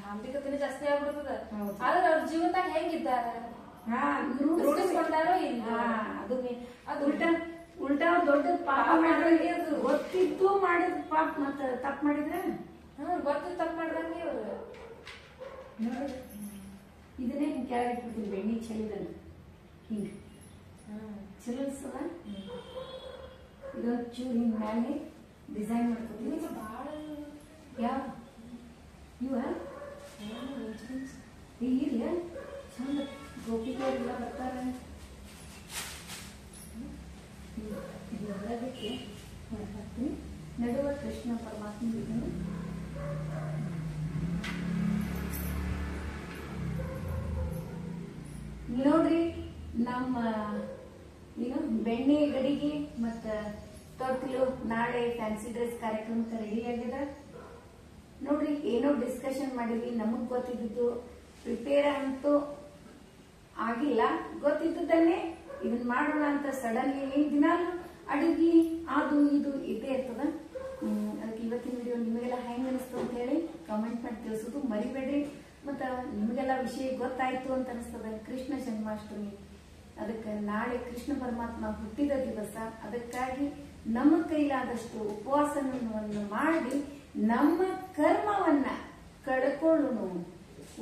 ಧಾಂಬಿಕತೆನೇ ಜಾಸ್ತಿ ಆಗ್ಬಿಡ್ತದ. ಆದ್ರೆ ಅವ್ರ ಜೀವನದಾಗ ಹೆಂಗಿದ್ದಾರ, ರೂಢಿಸ್ಕೊಂಡಾರೋ ಇಲ್ಲ. ಅದು ಉಲ್ಟಾ ದೊಡ್ಡ ಪಾಪ ಮಾಡಿದ್ರೆ ಗೊತ್ತಿದ್ದು ಮಾಡಿದ ಪಾಪ ಮತ್ತ ತಪ್ಪು ಮಾಡಿದ್ರೆ ಗೊತ್ತು ತಪ್ಪು ಮಾಡ್ದಂಗೆ ಅವ್ರು ನೋಡಿ. ಇದನ್ನೇ ಹಿಂಗೆ ಕೆಳಗೆ ಇಟ್ಬಿಡ್ತೀನಿ, ಬೆಣ್ಣೆ ಚೆಲ್ಲಿದಲ್ಲ ಹಿಂಗೆ ಚಲೋ ಅನ್ಸದ. ಇದೊಂದು ಚೂರು ಹಿಂಗೆ ಮ್ಯಾಲೆ ಡಿಸೈನ್ ಮಾಡ್ಕೊತೀನಿ. ಭಾಳ ಯಾವ ಇವ ಇಲ್ಲ ಚಂದ ಗೋಪಿಗೆಲ್ಲ ಬರ್ತಾರೆ. ಇದಕ್ಕೆ ಹಾಕ್ತೀನಿ, ನಡುವ ಕೃಷ್ಣ ಪರಮಾತ್ಮ ಇದನ್ನು ನೋಡ್ರಿ. ನಮ್ಮ ಏನು ಬೆಣ್ಣೆ ಗಡಿಗೆ ಮತ್ತ ತೊಟ್ಲು ನಾಳೆ ಫ್ಯಾನ್ಸಿ ಡ್ರೆಸ್ ಕಾರ್ಯಕ್ರಮಕ್ಕೆ ರೆಡಿ ಆಗ್ಯದ ನೋಡ್ರಿ. ಏನೋ ಡಿಸ್ಕಷನ್ ಮಾಡಿದ್ವಿ, ನಮಗ್ ಗೊತ್ತಿದ್ದು ಪ್ರಿಪೇರ್ ಅಂತೂ ಆಗಿಲ್ಲ. ಗೊತ್ತಿದ್ದನ್ನೇ ಇದನ್ನ ಮಾಡೋಣ ಅಂತ ಸಡನ್ಲಿ ಏನ್ ದಿನಾಲು ಅಡುಗೆ ಅದು ಇದು ಇದ್ದೇ ಇರ್ತದ. ಅದಕ್ಕೆ ಇವತ್ತಿನ ವಿಡಿಯೋ ನಿಮಗೆಲ್ಲ ಹೆಂಗ್ ಅನಿಸ್ತು ಅಂತ ಹೇಳಿ ಕಾಮೆಂಟ್ ಮಾಡಿ ತಿಳಿಸೋದು ಮರಿಬೇಡ್ರಿ. ಮತ್ತ ನಿಮಗೆಲ್ಲ ವಿಷಯ ಗೊತ್ತಾಯ್ತು ಅಂತ ಅನಿಸ್ತದ. ಕೃಷ್ಣ ಜನ್ಮಾಷ್ಟಮಿ, ಅದಕ್ಕೆ ನಾಳೆ ಕೃಷ್ಣ ಪರಮಾತ್ಮ ಹುಟ್ಟಿದ ದಿವಸ. ಅದಕ್ಕಾಗಿ ನಮ್ಮ ಕೈಲಾದಷ್ಟು ಉಪವಾಸವನ್ನು ಮಾಡಿ ನಮ್ಮ ಕರ್ಮವನ್ನ ಕಳ್ಕೊಳ್ಳೋಣ.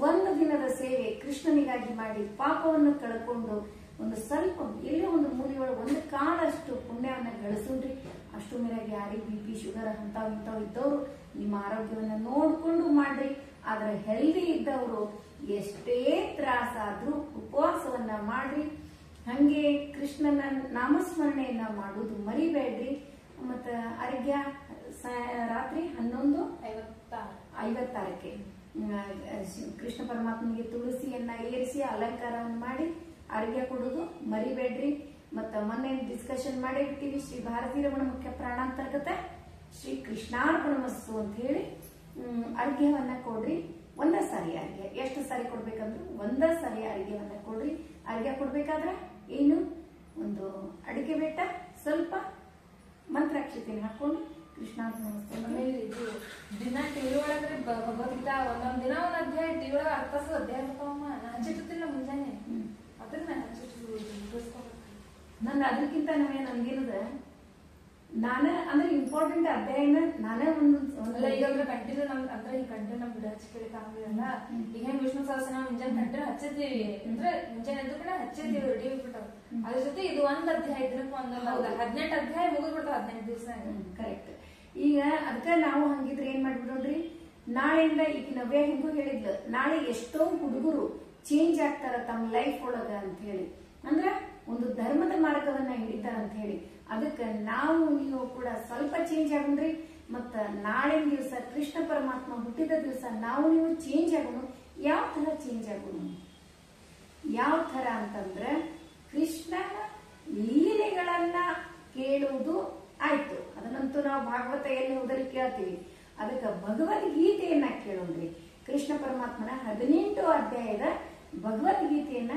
ಒಂದು ದಿನದ ಸೇವೆ ಕೃಷ್ಣನಿಗಾಗಿ ಮಾಡಿ ಪಾಪವನ್ನು ಕಳ್ಕೊಂಡು ಒಂದು ಸ್ವಲ್ಪ ಎಲ್ಲೋ ಒಂದು ಮೂಲೆಯೊಳಗೆ ಒಂದು ಕಾಲಷ್ಟು ಪುಣ್ಯವನ್ನ ಗಳಿಸೋದ್ರಿ. ಅಷ್ಟು ಮೇಲಾಗಿ ಯಾರಿಗೆ BP ಶುಗರ್ ಅಂತಾವ್ ಇಂಥವು ಇದ್ದವರು ನಿಮ್ಮ ಆರೋಗ್ಯವನ್ನ ನೋಡ್ಕೊಂಡು ಮಾಡ್ರಿ. ಆದ್ರೆ ಹೆಲ್ದಿ ಇದ್ದವರು ಎಷ್ಟೇ ತ್ರಾಸಾದ್ರೂ ಉಪವಾಸವನ್ನ ಮಾಡ್ರಿ. ಹಂಗೆ ಕೃಷ್ಣನ ನಾಮಸ್ಮರಣೆಯನ್ನ ಮಾಡುವುದು ಮರಿಬೇಡ್ರಿ. ಮತ್ತ ಅರ್ಘ್ಯ ರಾತ್ರಿ 11:56 ಕೃಷ್ಣ ಪರಮಾತ್ಮನಿಗೆ ತುಳಸಿಯನ್ನ ಏರಿಸಿ ಅಲಂಕಾರವನ್ನು ಮಾಡಿ ಅರ್ಘ್ಯ ಕೊಡುದು ಮರಿಬೇಡ್ರಿ. ಮತ್ತ ಮೊನ್ನೆ ಡಿಸ್ಕಷನ್ ಮಾಡಿರ್ತೀವಿ, ಶ್ರೀ ಭಾರತೀ ರಮಣ ಮುಖ್ಯ ಪ್ರಾಣಾಂತರ್ಗತ ಶ್ರೀ ಕೃಷ್ಣಾರ್ಪಣಮಸ್ತು ಅಂತ ಹೇಳಿ ಅರ್ಘ್ಯವನ್ನ ಕೊಡ್ರಿ. ಒಂದ ಸಾರಿ ಅರ್ಘ್ಯ, ಎಷ್ಟು ಸಾರಿ ಕೊಡ್ಬೇಕಂದ್ರೆ ಒಂದ ಸಾರಿ ಅರ್ಘ್ಯವನ್ನ ಕೊಡ್ರಿ. ಅರ್ಘ್ಯ ಕೊಡ್ಬೇಕಾದ್ರೆ ಏನು ಒಂದು ಅಡಿಕೆ ಬೆಟ್ಟ ಸ್ವಲ್ಪ ಮಂತ್ರಾಕ್ಷತೆಯನ್ನು ಹಾಕೊಂಡು ಕೃಷ್ಣಾರ್ಪಣಮಸ್ತು. ದಿನ ಟಿವಿ ಒಳಗ್ರೆ ಭಗವದ್ಗೀತಾ ಒಂದೊಂದ್ ದಿನ ಒಂದ್ ಅಧ್ಯಾಯ ಟಿವಿ ಒಳಗ ಅರ್ಥಸ ಅಧ್ಯಾಯ ಬರ್ತಾವಮ್ಮ. ನಾ ಹಚ್ಚಿಟ್ಟಿಲ್ಲ ಮುಂಜಾನೆ, ಅದನ್ನ ನಂದು ಅದಕ್ಕಿಂತ ನನ್ಗೇನದ ನಾನ ಅಂದ್ರೆ ಇಂಪಾರ್ಟೆಂಟ್ ಅಧ್ಯಾಯನ ನಾನೇ ಒಂದು ಕಂಟಿನ್ಯೂ ನಮ್ ಬಿಡ ಹಚ್ಚಿಕೊಳ್ಳಿ ಕಾಣಲ್ಲ. ಈಗ ಹೆಂಗ್ ವಿಷ್ಣು ಸಹಸ್ರನಾಮ ಮುಂಜಾನೆ ಕಂಟಿನ್ಯೂ ಹಚ್ಚಿದ್ದೀವಿ ಅಂದ್ರೆ ಮುಂಜಾನೆ ಎದ್ದು ಕೂಡ ಹಚ್ಚಿದ್ದೀವಿ, ರೆಡಿ ಬಿಟ್ಟಾವ. ಅದ್ರ ಜೊತೆ ಇದು ಒಂದ್ ಅಧ್ಯಾಯ ದಿನಕ್ಕೆ ಒಂದೊಂದು 18 ಅಧ್ಯಾಯ ಮುಗಿದ್ಬಿಡ್ತಾವ 18 ದಿವಸ. ಕರೆಕ್ಟ್. ಈಗ ಅದಕ್ಕ ನಾವು ಹಂಗಿದ್ರೆ ಏನ್ ಮಾಡ್ಬಿಡೋದ್ರಿ, ನಾಳೆಯಿಂದ ಈಗ ನವ್ಯ ಹೆಂಗೂ ಹೇಳಿದ್ಲು, ನಾಳೆ ಎಷ್ಟೋ ಹುಡುಗರು ಚೇಂಜ್ ಆಗ್ತಾರ ತಮ್ಮ ಲೈಫ್ ಒಳಗ ಅಂತ ಹೇಳಿ, ಅಂದ್ರ ಒಂದು ಧರ್ಮದ ಮಾರ್ಗವನ್ನ ಹಿಡಿತಾರ ಅಂತ ಹೇಳಿ. ಅದಕ್ಕೆ ನಾವು ನೀವು ಕೂಡ ಸ್ವಲ್ಪ ಚೇಂಜ್ ಆಗೋಣ್ರಿ. ಮತ್ತ ನಾಳೆ ದಿವಸ ಕೃಷ್ಣ ಪರಮಾತ್ಮ ಹುಟ್ಟಿದ ದಿವಸ ನಾವು ನೀವು ಚೇಂಜ್ ಆಗೋಣ. ಯಾವ ತರ ಚೇಂಜ್ ಆಗೋಣ, ಯಾವ ತರ ಅಂತಂದ್ರ ಕೃಷ್ಣನ ಲೀಲೆಗಳನ್ನ ಕೇಳುವುದು ಆಯ್ತು. ಅದನ್ನಂತೂ ನಾವು ಭಾಗವತ ಎಲ್ಲಿ ಹೋದಲ್ಲಿ ಕೇಳ್ತೀವಿ. ಅದಕ್ಕೆ ಭಗವದ್ಗೀತೆಯನ್ನ ಕೇಳೋಣ್ರಿ. ಕೃಷ್ಣ ಪರಮಾತ್ಮನ 18 ಅಧ್ಯಾಯದ ಭಗವದ್ಗೀತೆಯನ್ನ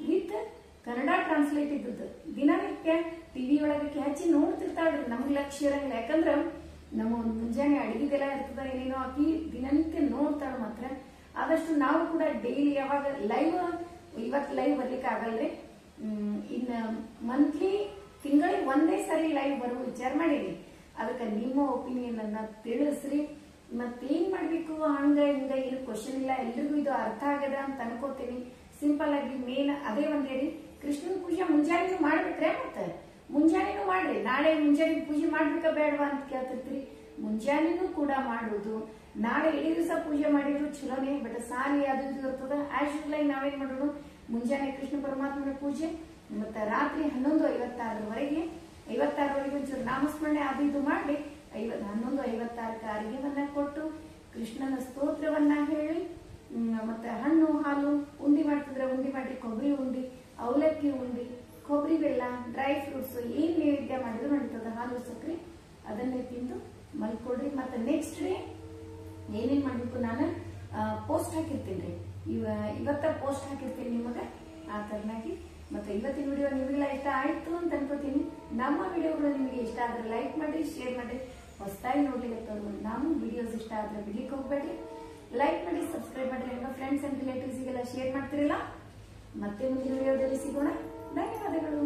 ವಿತ್ ಕನ್ನಡ ಟ್ರಾನ್ಸ್ಲೇಟ್ ಇದ್ದದ್ದು ದಿನನಿತ್ಯ ಟಿವಿ ಒಳಗೆ ಹಚ್ಚಿ ನೋಡ್ತಿರ್ತಾಳ್ರಿ. ನಮ್ಗೆ ಲಕ್ಷ್ಯ ಇರಂಗಿಲ್ಲ, ಯಾಕಂದ್ರ ನಮ್ಮ ಒಂದು ಮುಂಜಾನೆ ಅಡಿಗೆದೆಲ್ಲ ಇರ್ತದ, ಏನೇನೋ ಹಾಕಿ ದಿನನಿತ್ಯ ನೋಡ್ತಾಳ. ಮಾತ್ರ ಆದಷ್ಟು ನಾವು ಕೂಡ ಡೈಲಿ ಯಾವಾಗ ಲೈವ್, ಇವತ್ತು ಲೈವ್ ಬರ್ಲಿಕ್ಕೆ ಆಗಲ್ರಿ, ಇನ್ನ ಮಂತ್ಲಿ ತಿಂಗಳಿಗೆ ಒಂದೇ ಸರಿ ಲೈವ್ ಬರುವ ವಿಚಾರ ಮಾಡೀನಿ. ಅದಕ್ಕೆ ನಿಮ್ಮ ಒಪಿನಿಯನ್ ಅನ್ನ ತಿಳಿಸ್ರಿ. ಮತ್ತೇನ್ ಮಾಡ್ಬೇಕು, ಹಂಗ ಹಿಂಗ ಏನು ಕ್ವಶನ್ ಇಲ್ಲ, ಎಲ್ರಿಗೂ ಇದು ಅರ್ಥ ಆಗದ ಅಂತ ಅನ್ಕೋತೀನಿ. ಸಿಂಪಲ್ ಆಗಿ ಮೇನ್ ಅದೇ ಒಂದೇರಿ, ಕೃಷ್ಣನ ಪೂಜೆ ಮುಂಜಾನೆ ಮಾಡ್ಬಿಟ್ರೆ ಮತ್ತೆ ಮುಂಜಾನೆನೂ ಮಾಡ್ರಿ. ನಾಳೆ ಮುಂಜಾನೆ ಪೂಜೆ ಮಾಡ್ಬೇಕಾ ಬೇಡವಾ ಅಂತ ಕೇಳ್ತಿರ್ತೀರಿ. ಮುಂಜಾನೆನೂ ಕೂಡ ಮಾಡುದು, ನಾಳೆ ಇಡೀ ದಿವಸ ಪೂಜೆ ಮಾಡಿದ್ರು ಚಲೋನೇ. ಬಟ್ ಸಾರಿ ಅದು ಇದು ಇರ್ತದ. ಆಸ್ ಯೂಶುವಲ್ ನಾವೇನ್ ಮಾಡೋಣ, ಮುಂಜಾನೆ ಕೃಷ್ಣ ಪರಮಾತ್ಮನ ಪೂಜೆ, ಮತ್ತೆ ರಾತ್ರಿ 11:56 ಒಂಚೂರು ನಾಮಸ್ಮರಣೆ ಅದು ಇದು ಮಾಡಿ 11:56 ಅರಿಗೆವನ್ನ ಕೊಟ್ಟು ಕೃಷ್ಣನ ಸ್ತೋತ್ರವನ್ನ ಹೇಳಿ, ಮತ್ತೆ ಹಣ್ಣು ಹಾಲು ಉಂಡಿ ಮಾಡ್ತಿದ್ರೆ ಉಂಡಿ ಮಾಡಿ, ಕೊಬ್ಬರಿ ಉಂಡಿ, ಅವಲಕ್ಕಿ ಉಂಡಿ, ಕೊಬ್ಬರಿ ಬೆಲ್ಲ, ಡ್ರೈ ಫ್ರೂಟ್ಸ್ ಏನ್ ನೈವೇದ್ಯ ಮಾಡಿದ್ರು ನಡೀತದ, ಹಾಲು ಸಕ್ಕರೆ ಅದನ್ನೇ ತಿಂದು ಮಲ್ಕೊಡ್ರಿ. ಮತ್ತೆ ನೆಕ್ಸ್ಟ್ ಡೇ ಏನೇನ್ ಮಾಡ್ಬೇಕು ನಾನು ಪೋಸ್ಟ್ ಹಾಕಿರ್ತೀನಿ. ಇವತ್ತ ಪೋಸ್ಟ್ ಹಾಕಿರ್ತೀನಿ ನಿಮಗೆ ಆ ತರನಾಗಿ. ಮತ್ತೆ ಇವತ್ತಿನ ವಿಡಿಯೋ ನಿಮಗೆಲ್ಲ ಇಷ್ಟ ಆಯ್ತು ಅಂತ ಅನ್ಕೋತೀನಿ. ನಮ್ಮ ವಿಡಿಯೋಗಳು ನಿಮಗೆ ಇಷ್ಟ ಆದ್ರೆ ಲೈಕ್ ಮಾಡಿ, ಶೇರ್ ಮಾಡಿ. ಹೊಸದಾಗಿ ನೋಡ್ಲಿಕ್ಕೆ ನಮ್ಮ ವಿಡಿಯೋಸ್ ಇಷ್ಟ ಆದ್ರೆ ಬಿಡ್ಲಿಕ್ಕೆ ಹೋಗ್ಬೇಡ್ರಿ, ಲೈಕ್ ಮಾಡಿ, ಸಬ್ಸ್ಕ್ರೈಬ್ ಮಾಡಿ. ನಿಮ್ಮ ಫ್ರೆಂಡ್ಸ್ ಅಂಡ್ ರಿಲೇಟಿವ್ಸ್ಗೆಲ್ಲ ಶೇರ್ ಮಾಡ್ತಿರಲ್ಲ. ಮತ್ತೆ ಮುಂದಿನ ವಿಡಿಯೋದಲ್ಲಿ ಸಿಗೋಣ. ಧನ್ಯವಾದಗಳು.